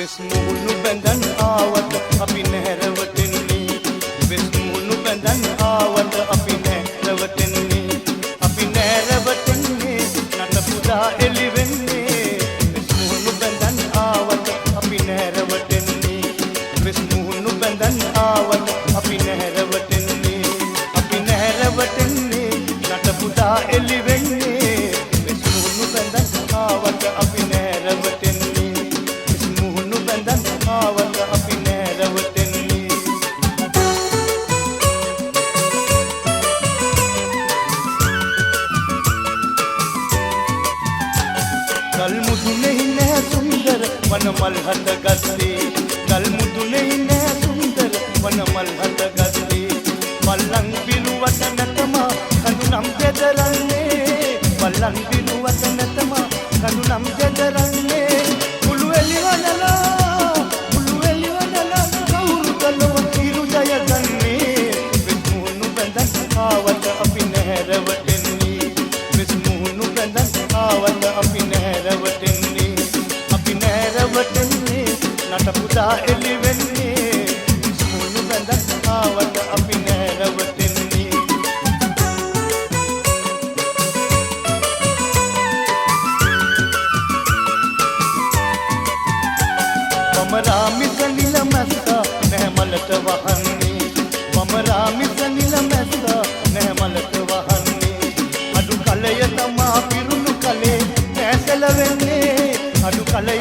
වෙස් මුහුණු බැඳන් ආවට අපි නැරවටෙන්නේ වෙස් මුහුණු බැඳන් ආවට අපි නැරවටෙන්නේ අපි නැරවටෙන්නේ නට පුදා එළි වෙන්නේ වෙස් මුහුණු බැඳන් ආවට අපි නැරවටෙන්නේ වෙස් මුහුණු බැඳන් ආවට අපි නැරවටෙන්නේ නට පුදා එළි වෙන්නේ වෙස් මුහුණු බැඳන් ආවට අපි නැරවටෙන්නේ වෙස් මුහුණු බැඳන් ආවට අපි නැරවටෙන්නේ කල් මුදුනේ නෑ සුන්දර වනමල් හටගත්තේ කල් මුදුනේ නෑ සුන්දර වනමල් හටගත්තේ බල්ලන් බිරුවට නැතම කඳු නම් දෙදරන්නේ බල්ලන් බිරුවට නැතම කඳු නම් දෙදරන්නේ කුළු එලි වඩලා කවුරු කලව කිරු ජය ගන්නේ වෙස් මුහුණු බැඳන් ආවට අපි නැරවටෙන්නේ වෙස් මුහුණු බැඳන් ආවට අපි නැරවටෙන්නේ නට පුදා එළි වෙන්නේ වෙස් මුහුණු බැඳන් ආවට අපි නැරවටෙන්නේ මම රාමිස නිල මැස්ස නැමලට වහන්නේ මම රාමිස නිල මැස්ස නැමලට වහන්නේ අඩු කලය තමා පිරුණු කලේ නැසල වෙන්නේ අඩු කලය